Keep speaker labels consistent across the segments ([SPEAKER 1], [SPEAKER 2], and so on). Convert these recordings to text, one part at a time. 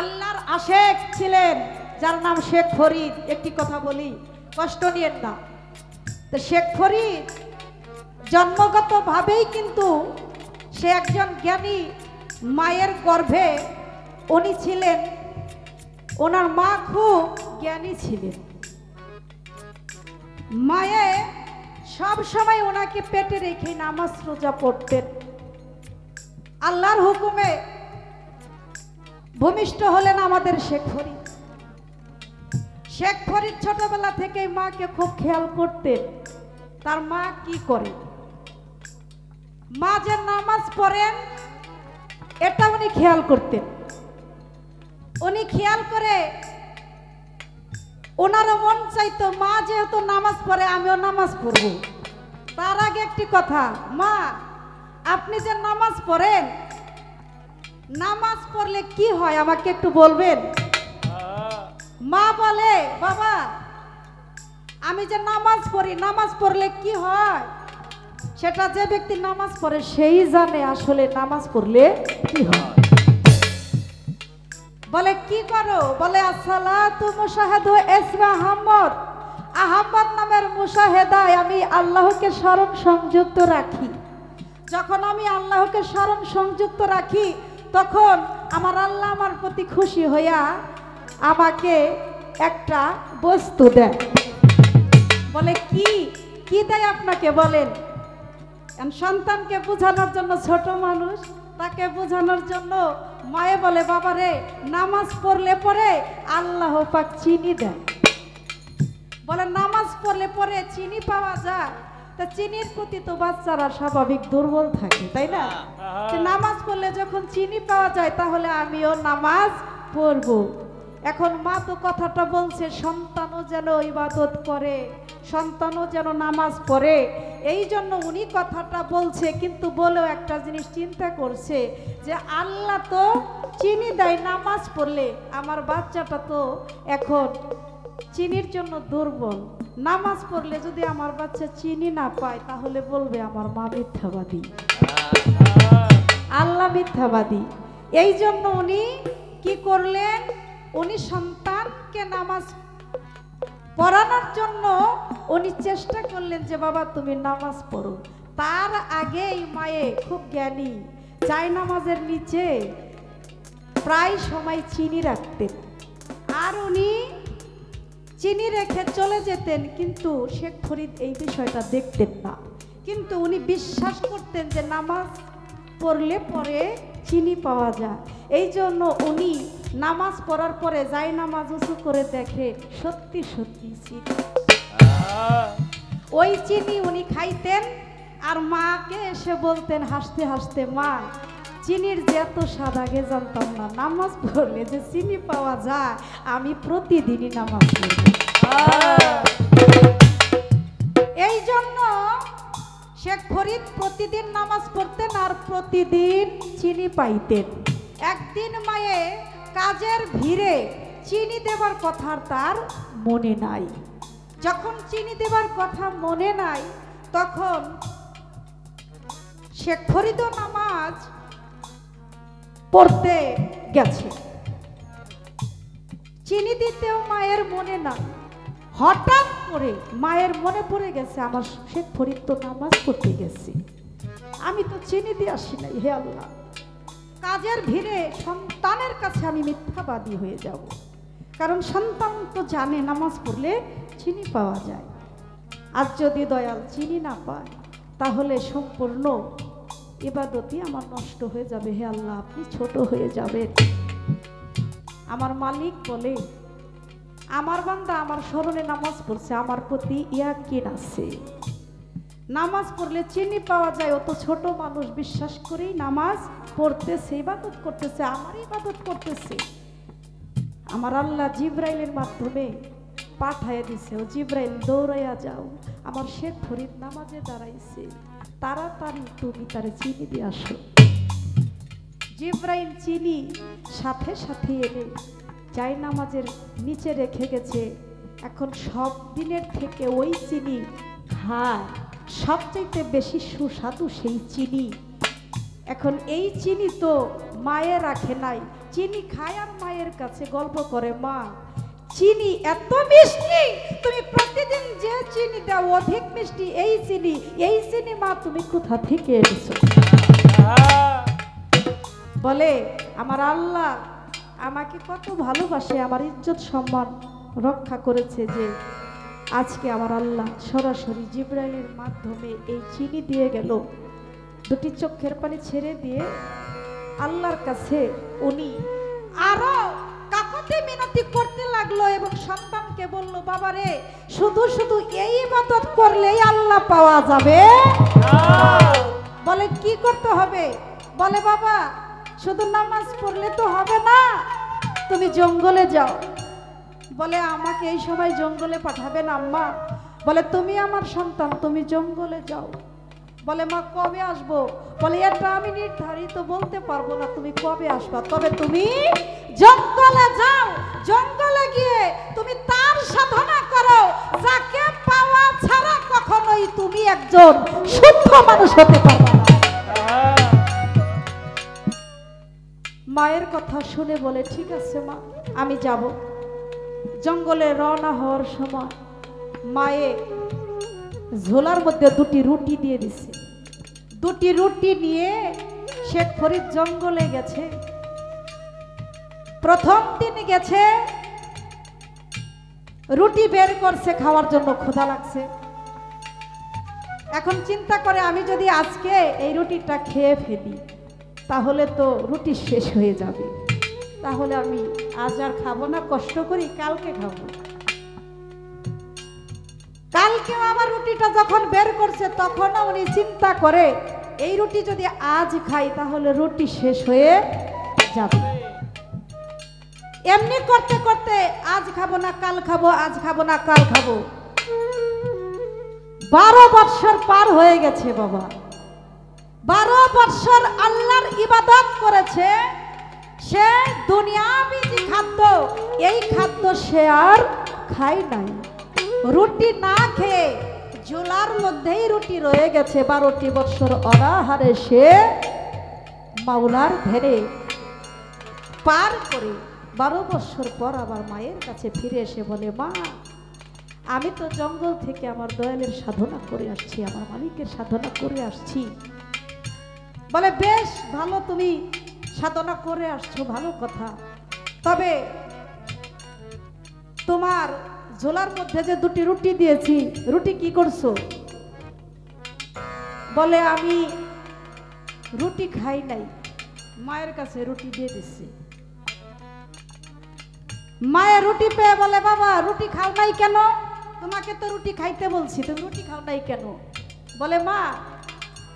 [SPEAKER 1] আল্লাহর আশেক ছিলেন যার নাম শেখ ফরিদ। একটি কথা বলি, কষ্ট নিয়েন না। তো শেখ ফরিদ জন্মগতভাবেই কিন্তু সে একজন জ্ঞানী মায়ের গর্ভে উনি ছিলেন। ওনার মা খুব জ্ঞানী ছিলেন। মায়ে সব সময় ওনাকে পেটে রেখে নামাজ রোজা পড়তেন। আল্লাহর হুকুমে ভূমিষ্ঠ হলেন আমাদের শেখ ফরিদ। শেখ ফরিদ ছোটবেলা থেকেই মাকে খুব খেয়াল করতেন। তার মা কি করে, মা যে নামাজ পড়েন এটা উনি খেয়াল করতেন। উনি খেয়াল করে ওনারও মন চাইতো মা যেহেতু নামাজ পড়ে আমিও নামাজ পড়ব। তার আগে একটি কথা, মা আপনি যে নামাজ পড়েন, নামাজ পড়লে কি হয় আমাকে একটু বলবেন? মা বলে, বাবা আমি যে নামাজ পড়ি, নামাজ পড়লে কি হয় সেটা যে ব্যক্তি নামাজ পড়ে সেই জানে আসলে নামাজ পড়লে কি হয়। বলে কি করো? বলে আসসালাতু মুশাহাদু ইসমা আহমদ, আহমদ নামের মুশাহেদায় আমি আল্লাহকে স্মরণ সংযুক্ত রাখি। যখন আমি আল্লাহকে স্মরণ সংযুক্ত রাখি তখন আমার আল্লাহ আমার প্রতি খুশি হইয়া আমাকে একটা বস্তু দেয়। বলে কি কি দেয় আপনাকে বলেন? সন্তানকে বোঝানোর জন্য, ছোট মানুষ তাকে বোঝানোর জন্য মায়ে বলে, বাবা রে নামাজ পড়লে পরে আল্লাহ পাক চিনি দেন। বলে নামাজ পড়লে পরে চিনি পাওয়া যায়, তা চিনির প্রতি তো বাচ্চারা স্বাভাবিক দুর্বল থাকে, তাই না? নামাজ পড়লে যখন চিনি পাওয়া যায় তাহলে আমিও নামাজ পড়বো। এখন মা তো কথাটা বলছে সন্তানও যেন ইবাদত করে, সন্তানও যেন নামাজ পড়ে, এই জন্য উনি কথাটা বলছে। কিন্তু বলেও একটা জিনিস চিন্তা করছে যে আল্লাহ তো চিনি দেয় নামাজ পড়লে, আমার বাচ্চাটা তো এখন চিনির জন্য দুর্বল, নামাজ পড়লে যদি আমার বাচ্চা চিনি না পায় তাহলে বলবে আমার মা মিথ্যাবাদী, আল্লাহ মিথ্যাবাদী। এই জন্য উনি কি করলেন? উনি সন্তানকে নামাজ পড়ানোর জন্য উনি চেষ্টা করলেন যে বাবা তুমি নামাজ পড়ো। তার আগেই মায়ে খুব জ্ঞানী, জায়নামাজের নিচে প্রায় সময় চিনি রাখতেন, আর উনি চিনি রেখে চলে যেতেন। কিন্তু শেখ ফরিদ এই বিষয়টা দেখতেন না, কিন্তু উনি বিশ্বাস করতেন যে নামাজ পড়লে পরে চিনি পাওয়া যায়। এই জন্য উনি নামাজ পড়ার পরে জায়নামাজ উঁচু করে দেখে সত্যি সত্যি চিনি। ওই চিনি উনি খাইতেন আর মাকে এসে বলতেন হাসতে হাসতে, মা চিনির যে এত স্বাদ আগে জানতাম না, নামাজ পড়লে যে চিনি পাওয়া যায় আমি প্রতিদিনই নামাজ পড়ব। এই জন্য শেখ ফরিদ প্রতিদিন নামাজ পড়তেন আর প্রতিদিন চিনি পাইতেন। একদিন মায়ে কাজের ভিড়ে চিনি দেবার কথা তার মনে নাই। যখন চিনি দেবার কথা মনে নাই তখন শেখ ফরিদও নামাজ পড়তে গেছে, চিনি দিতেও মায়ের মনে নাই। হঠাৎ করে মায়ের মনে পড়ে গেছে আমার শেখ ফরিদ তো নামাজ পড়তে গেছে, আমি তো চিনি দিয়ে আসি নাই। হে আল্লাহ, কাজের ভিড়ে সন্তানের কাছে আমি মিথ্যাবাদী হয়ে যাব, কারণ সন্তান তো জানে নামাজ পড়লে চিনি পাওয়া যায়। আর যদি দয়াল চিনি না পায় তাহলে সম্পূর্ণ ইবাদতই আমার নষ্ট হয়ে যাবে। হে আল্লাহ, আপনি ছোট হয়ে যাবেন। আমার মালিক বলে আমার বান্দা আমার স্মরণে নামাজ পড়ছে, আমার প্রতি ইয়াকিন আছে, নামাজ পড়লে চিনি পাওয়া যায়। অত ছোট মানুষ বিশ্বাস করেই নামাজ পড়তেছে, ইবাদত করতেছে, আমার ইবাদত করতেছে। আমার আল্লাহ জিব্রাইলের মাধ্যমে পাঠাইয়া দিছে, ও জিব্রাইল দৌড়াইয়া যাও, আমার শেখ ফরিদ নামাজে দাঁড়াইছে, তাড়াতাড়ি তুমি তারে চিনি দিয়ে আসো। জিব্রাইল চিনি সাথে সাথে এনে জায়নামাজের নিচে রেখে গেছে। এখন সব দিনের থেকে ওই চিনি খায়, সবচাইতে বেশি সুস্বাদু সেই চিনি। এখন এই চিনি তো মায়ে রাখে নাই, চিনি খায় আর মায়ের কাছে গল্প করে, মা চিনি এত মিষ্টি, তুমি প্রতিদিন যে চিনি দাও অধিক মিষ্টি, এই চিনি মা তুমি কোথা থেকে এনেছো? বলে আমার আল্লাহ আমাকে কত ভালোবাসে, আমার ইজ্জত সম্মান রক্ষা করেছে যে আজকে আমার আল্লাহ সরাসরি জিবরাইলের মাধ্যমে এই চিনি দিয়ে গেল। দুটি চোখের পানি ছেড়ে দিয়ে আল্লাহর কাছে উনি আরো কাকুতি মিনতি করতে লাগলো এবং সন্তানকে বলল, বাবা রে, শুধু শুধু এই ইবাদত করলেই আল্লাহ পাওয়া যাবে? বলে কি করতে হবে? বলে বাবা শুধু নামাজ পড়লে তো হবে না, তুমি জঙ্গলে যাও। বলে আমাকে এই সময় জঙ্গলে পাঠাবেন আম্মা? বলে তুমি আমার সন্তান, তুমি জঙ্গলে যাও। বলে মা কবে আসবো? বলে এটা আমি নির্ধারিত বলতে পারবো না, তুমি কবে আসবা, তবে তুমি জঙ্গলে যাও। জঙ্গলে গিয়ে তুমি তার সাধনা করো যাকে পাওয়া ছাড়া কখনোই তুমি একজন শুদ্ধ মানুষ হতে পারবে না। মায়ের কথা শুনে বলে ঠিক আছে মা, আমি যাব। জঙ্গলে রওনা হওয়ার সময় মায়ে ঝোলার মধ্যে দুটি রুটি দিয়ে দিছে। দুটি রুটি নিয়ে শেখ ফরিদ জঙ্গলে গেছে। প্রথম দিন গেছে, রুটি বের করছে খাওয়ার জন্য, ক্ষুধা লাগছে। এখন চিন্তা করে আমি যদি আজকে এই রুটিটা খেয়ে ফেলি তাহলে তো রুটি শেষ হয়ে যাবে, তাহলে আমি আজ আর খাবো না, কষ্ট করি কালকে খাবো। কালকে আবার রুটিটা যখন বের করছে তখনও উনি চিন্তা করে এই রুটি যদি আজ খাই তাহলে রুটি শেষ হয়ে যাবে। এমনি করতে করতে আজ খাবো না কাল খাবো, আজ খাবো না কাল খাবো, 12 বৎসর পার হয়ে গেছে বাবা। 12 বৎসর আল্লাহর ইবাদত করেছে সে, দুনিয়াবি যে খাদ্য এই খাদ্য সে আর খায় নাই। রুটি না খেয়ে ঝোলার মধ্যেই রুটি রয়ে গেছে। 12টি বৎসর অনাহারে সে মাওলার ধ্যানে পার করে 12 বৎসর পর আবার মায়ের কাছে ফিরে এসে বলে, মা আমি তো জঙ্গল থেকে আমার দয়ালের সাধনা করে আসছি, আমার মালিকের সাধনা করে আসছি। বলে বেশ ভালো, তুমি সাধনা করে আসছো, ভালো কথা, তবে তোমার ঝোলার মধ্যে যে দুটি রুটি দিয়েছি, রুটি কি করছো? বলে আমি রুটি খাই নাই, মায়ের কাছে রুটি দিয়ে দিচ্ছি। মায়ের রুটি পেয়ে বলে, বাবা রুটি খাও নাই কেন? তোমাকে তো রুটি খাইতে বলছি, তুমি রুটি খাও নাই কেন? বলে মা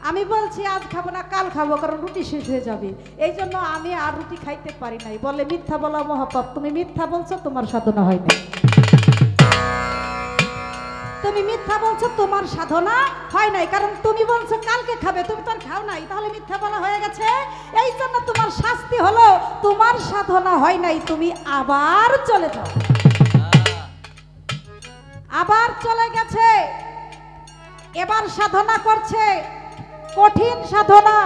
[SPEAKER 1] আমি বলছি আজ খাবো না কাল খাবো, কারণ রুটি শেষ হয়ে যাবে, এই জন্য আমি আর রুটি খাইতে পারি নাই। বলে মিথ্যা বলা মহাপাপ, তুমি মিথ্যা বলছো, তোমার সাধনা হয় নাই। তুমি মিথ্যা বলছো, তোমার সাধনা হয় নাই, কারণ তুমি বলছো কালকে খাবে, তুমি তো আর খাও নাই, তাহলে মিথ্যা বলা হয়ে গেছে। এই জন্য তোমার শাস্তি হলো তোমার সাধনা হয় নাই, তুমি আবার চলে যাও। আবার চলে গেছে, এবার সাধনা করছে, কঠিন সাধনা।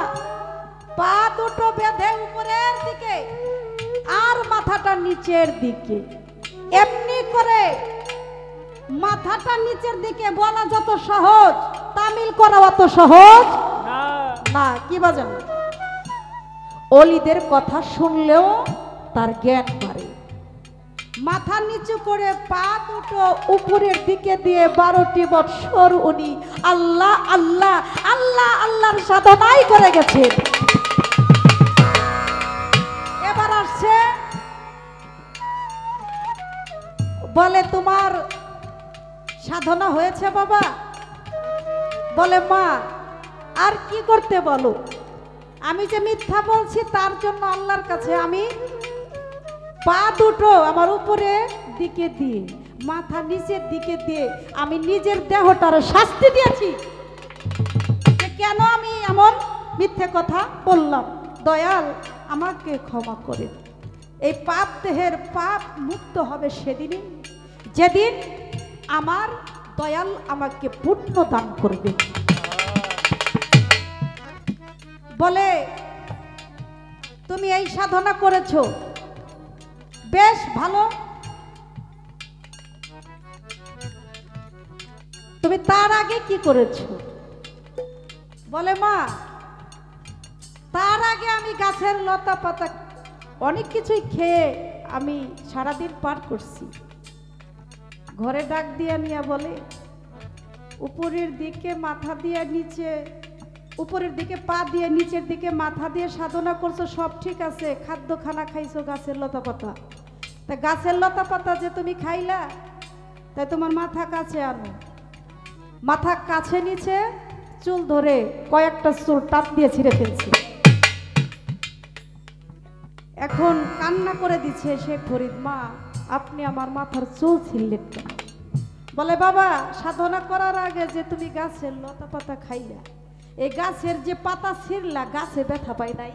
[SPEAKER 1] পা দুটো বেঁধে উপরের দিকে আর মাথাটা নিচের দিকে, এমনি করে মাথাটা নিচের দিকে বলা যত সহজ, তামিল করা অত সহজ না। কি বাজান, অলিদের কথা শুনলেও তার জ্ঞান বাড়ে। মাথা নিচু করে পা দুটো উপরের দিকে দিয়ে 12টি বৎসর উনি আল্লাহ আল্লাহ আল্লাহ আল্লাহর সাধনাই করে গেছে। এবার আসছে, বলে তোমার সাধনা হয়েছে বাবা? বলে মা আর কি করতে বলো? আমি যে মিথ্যা বলছি তার জন্য আল্লাহর কাছে আমি পা দুটো আমার উপরে দিকে দিয়ে মাথা নিচের দিকে দিয়ে আমি নিজের দেহটার শাস্তি দিয়েছি যে কেন আমি এমন মিথ্যে কথা বললাম। দয়াল আমাকে ক্ষমা করে, এই পাপ দেহের পাপ মুক্ত হবে সেদিনই যেদিন আমার দয়াল আমাকে পুণ্য দান করবে। বলে তুমি এই সাধনা করেছো, বেশ ভালো। তুমি তার আগে কি করেছো? বলে মা, তার আগে আমি গাছের লতা পাতা অনেক কিছুই খেয়ে আমি সারাদিন পার করছি। ঘরে ডাক দিয়ে নিয়ে বলে, উপরের দিকে মাথা দিয়ে নিচে, উপরের দিকে পা দিয়ে নিচের দিকে মাথা দিয়ে সাধনা করছো, সব ঠিক আছে, খাদ্য খানা খাইছো গাছের লতা পাতা, তা গাছের লতা পাতা যে তুমি খাইলা, তাই তোমার মাথা কাছে আনো। মাথা কাছে নিচে চুল ধরে কয়েকটা চুল টাপ দিয়ে ছিঁড়ে ফেলছে। এখন কান্না করে দিচ্ছে শেখ ফরিদ, মা আপনি আমার মাথার চুল ছিঁড়লেন কেন? বলে বাবা, সাধনা করার আগে যে তুমি গাছের লতা পাতা খাইলা, এই গাছের যে পাতা ছিঁড়লা, গাছে ব্যথা পাই নাই?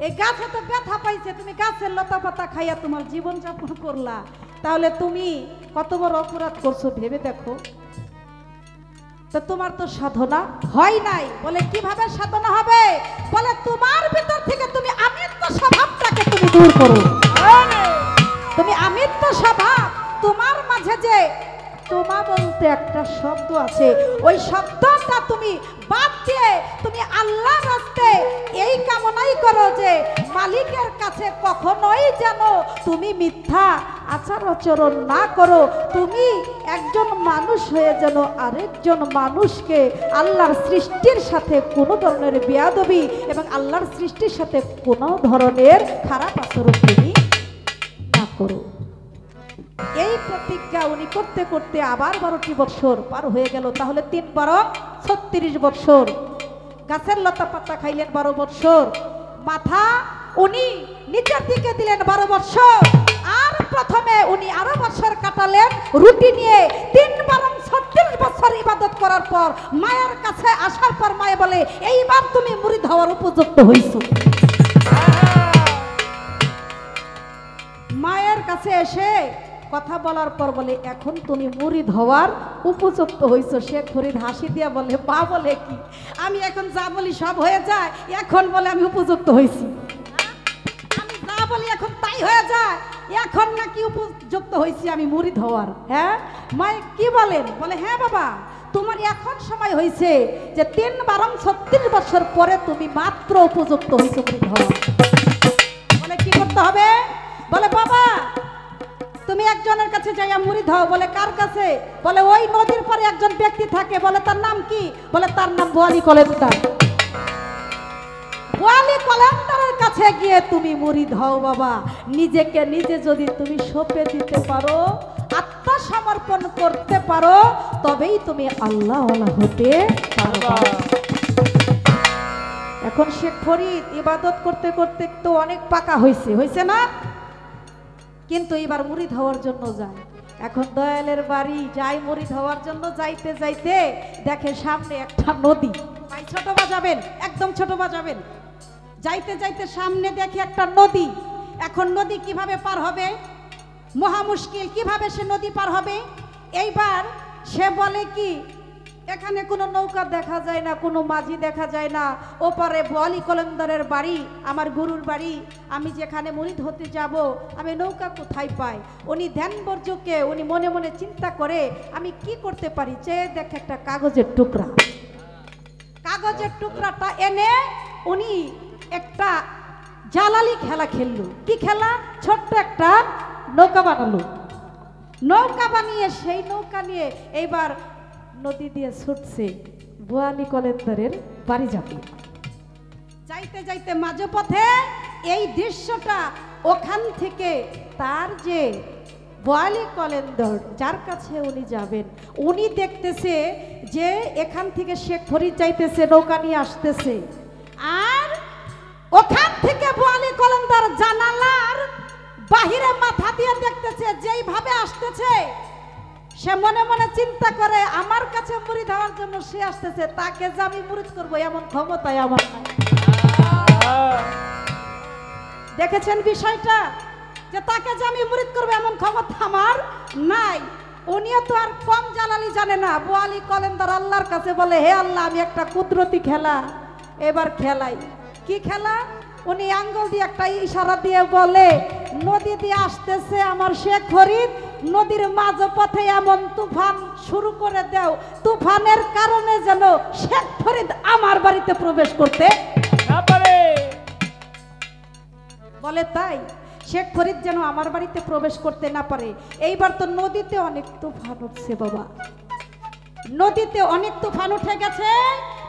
[SPEAKER 1] এই গাছে তো ব্যথা পাইছে, তুমি গাছের লতা পাতা খাইয়া তোমার জীবন যাপন করলা, তাহলে তুমি কত বড় অপরাধ করছো ভেবে দেখো। তো তোমার তো সাধনা হয় নাই। বলে কিভাবে সাধনা হবে? বলে তোমার ভিতর থেকে তুমি আমিত্ব স্বভাবটাকে তুমি দূর করো। তুমি আমিত্ব স্বভাব, তোমার মাঝে যে তোমা বলতে একটা শব্দ আছে, ওই শব্দটা তুমি বাদ দিয়ে তুমি আল্লাহর রাস্তায় এই কামনাই করো যে মালিকের কাছে কখনোই যেন তুমি মিথ্যা আচার আচরণ না করো। তুমি একজন মানুষ হয়ে যেন আরেকজন মানুষকে আল্লাহর সৃষ্টির সাথে কোনো ধরনের বেয়াদবি এবং আল্লাহর সৃষ্টির সাথে কোনো ধরনের খারাপ আচরণ তুমি না করো। এই প্রতিজ্ঞা উনি করতে করতে আবার 12টি বছর পার হয়ে গেল। তাহলে 3 × 36 বছর। গাছের লতা পাতা খাইলেন 12 বছর, মাথা উনি নিচের দিকে দিলেন 12 বছর, আর প্রথমে উনি আরো বছর কাটালেন রুটি নিয়ে। 3 × 36 বছর ইবাদত করার পর মায়ের কাছে আসার পর মায়ে বলে, এইবার তুমি মুরিদ হওয়ার উপযুক্ত হইছো। মায়ের কাছে এসে কথা বলার পর বলে, এখন তুমি মুরিদ হওয়ার উপযুক্ত হইছো। শেখ ফরিদ হাসি দিয়া বলে, মা বলে কি, আমি এখন যা বলি সব হয়ে যায়, এখন বলে আমি উপযুক্ত হইছি? আমি যা বলি এখন তাই হয়ে যায়, এখন নাকি উপযুক্ত হইছি আমি মুরিদ হওয়ার? হ্যাঁ মায়ে কি বলেন? বলে হ্যাঁ বাবা, তোমার এখন সময় হয়েছে যে 3 × 36 বছর পরে তুমি মাত্র উপযুক্ত হইছো মুরিদ হওয়ার। বলে কি করতে হবে? বলে বাবা তুমি একজনের কাছে যাইয়া মুরিদ হও। বলে কার কাছে? বলে ওই নদীর পরে একজন ব্যক্তি থাকে। বলে তার নাম কি? বলে তার নাম বোয়ালি কলেন্দার। বোয়ালি কলেন্দারের কাছে গিয়ে তুমি মুরিদ হও বাবা। নিজেকে নিজে যদি তুমি সঁপে দিতে পারো, আত্মসমর্পণ করতে পারো, তবেই তুমি আল্লাহওয়ালা হতে পারবা। এখন শেখ ফরিদ ইবাদত করতে করতে তো অনেক পাকা হয়েছে, হয়েছে না? কিন্তু এবার মুরিদ হওয়ার জন্য যায়। এখন দয়ালের বাড়ি যাই মুরিদ হওয়ার জন্য, যাইতে যাইতে দেখে সামনে একটা নদী। ভাই ছোট বাজাবেন, একদম ছোট বাজাবেন। যাইতে যাইতে সামনে দেখে একটা নদী। এখন নদী কিভাবে পার হবে? মহা মুশকিল, কিভাবে সে নদী পার হবে? এইবার সে বলে কি, এখানে কোনো নৌকা দেখা যায় না, কোনো মাঝি দেখা যায় না, ওপারে বোয়ালি কলন্দারের বাড়ি, আমার গুরুর বাড়ি, আমি যেখানে মুরিদ হতে যাব, আমি নৌকা কোথায় পাই? উনি ধ্যানবর্জকে উনি মনে মনে চিন্তা করে আমি কি করতে পারি, চেয়ে দেখে একটা কাগজের টুকরা। কাগজের টুকরাটা এনে উনি একটা জালালি খেলা খেললো। কি খেলা? ছোট্ট একটা নৌকা বানালো। নৌকা বানিয়ে সেই নৌকা নিয়ে এইবার নদী দিয়ে ছুটছে বোয়ালি কলেন্দারের বাড়ি যাবে। যাইতে যাইতে মাঝে পথে এই দৃশ্যটা, ওখান থেকে তার যে বোয়ালি কলেন্দার যার কাছে উনি যাবেন, উনি দেখতেছে যে এখান থেকে শেখ ফরিদ যাইতেছে, নৌকা নিয়ে আসতেছে, আর ওখান থেকে বোয়ালি কলেন্দার জানালার বাহিরে মাথা দিয়ে দেখতেছে যেইভাবে আসতেছে। সে মনে মনে চিন্তা করে আমার কাছে মুরিদ হওয়ার জন্য সে আসতেছে, তাকে যে আমি মুরিদ করবো এমন ক্ষমতাই আমার নাই। দেখেছেন বিষয়টা, যে তাকে যে আমি মুরিদ করবো এমন ক্ষমতা আমার নাই। উনিও তো আর কম জালালি জানে না। বোয়ালি কলেন্দার আল্লাহর কাছে বলে, হে আল্লাহ, আমি একটা কুদরতি খেলা এবার খেলাই। কি খেলা? উনি আঙ্গুল দিয়ে একটা ইশারা দিয়ে বলে, নদী দিয়ে আসতেছে আমার শেখ ফরিদ, নদীর মাঝপথে এমন তুফান শুরু করে দাও, তুফানের কারণে যেন শেখ ফরিদ আমার বাড়িতে প্রবেশ করতে না পারে। বলে তাই শেখ ফরিদ যেন আমার বাড়িতে প্রবেশ করতে না পারে। এইবার তো নদীতে অনেক তুফান উঠছে বাবা, নদীতে অনেক তুফান উঠে গেছে,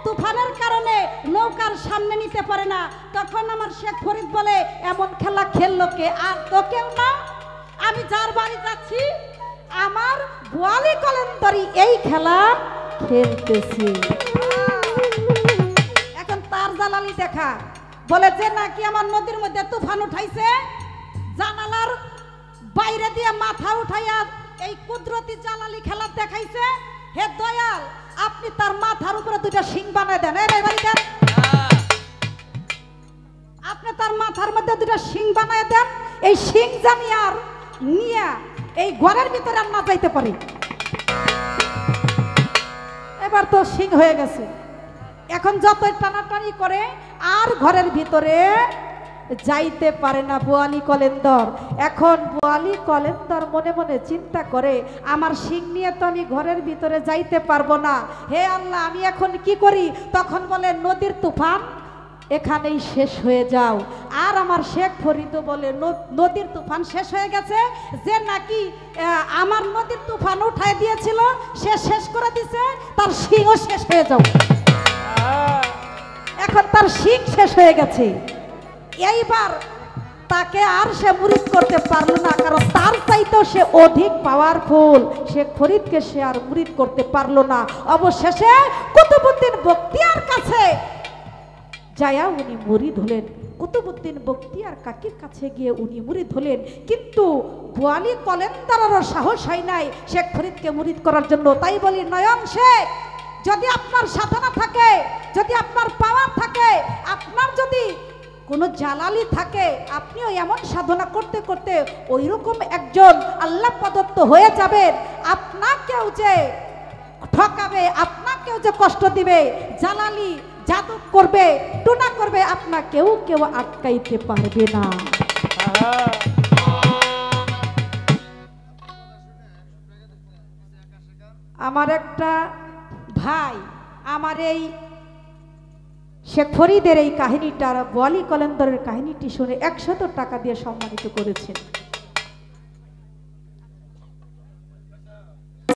[SPEAKER 1] তুফানের কারণে নৌকার সামনে নিতে পারে না। তখন আমার শেখ ফরিদ বলে, এমন খেলা খেললো কে? আর তো কেউ না, আমি যার বাড়ি যাচ্ছি আমার বোয়ালি কলন্দরি এই খেলা খেলতেছি। এখন তার জালালি দেখা, বলে যে নাকি আমার নদীর মধ্যে তুফান উঠাইছে, জানালার বাইরে দিয়ে মাথা উঠাইয়া এই কুদরতি জালালি খেলা দেখাইছে। হে দয়াল, আপনি তার মাথার উপরে দুইটা শিং বানায় দেন, আপনি তার মাথার মধ্যে দুইটা শিং বানায় দেন, এই শিং জানি আর নিয়ে এই ঘরের ভিতরে আর না যাইতে পারি। এবার তো শিং হয়ে গেছে, এখন যতই টানাটানি করে আর ঘরের ভিতরে যাইতে পারে না বোয়ালি কলেন্দর। এখন বোয়ালি কলেন্দর মনে মনে চিন্তা করে, আমার শিং নিয়ে তো আমি ঘরের ভিতরে যাইতে পারবো না, হে আল্লাহ আমি এখন কি করি? তখন বলে, নদীর তুফান এখানেই শেষ হয়ে যাও। আর আমার শেখ ফরিদও বলে, নদীর তুফান শেষ হয়ে গেছে, যে নাকি আমার নদীর তুফান উঠাই দিয়েছিল সে শেষ করে দিছে, তার শিংও শেষ হয়ে যাও। এখন তার শিং শেষ হয়ে গেছে, এইবার তাকে আর সে মুরিদ করতে পারলো না, কারণ তার চাইতেও সে অধিক পাওয়ারফুল। শেখ ফরিদকে সে আর মুরিদ করতে পারলো না। অবশেষে কুতুবউদ্দিন বখতিয়ার কাছে যায়া উনি মুরিদ হলেন। কুতুবউদ্দিন বখতিয়ার কাকির কাছে গিয়ে উনি মুরিদ হলেন, কিন্তু বোয়ালি কলেন্দারেরও সাহস হয় নাই শেখ ফরিদকে মুরিদ করার জন্য। তাই বলি, নয়ন শেখ, যদি আপনার সাধনা থাকে, যদি আপনার পাওয়ার থাকে, আপনার যদি কোনো জালালি থাকে, আপনিও এমন সাধনা করতে করতে ওই রকম একজন আল্লাহ প্রদত্ত হয়ে যাবেন। আপনাকেও যে ঠকাবে, আপনাকেও যে কষ্ট দিবে, জালালি জাদু করবে, টুনা করবে, আপনাকেও কেউ আটকাইতে পারবে না। আমার একটা ভাই আমার এই শেখ ফরিদের এই কাহিনীটা, বোয়ালি কলন্দরের কাহিনীটি শুনে 100 টাকা দিয়ে সম্মানিত করেছেন।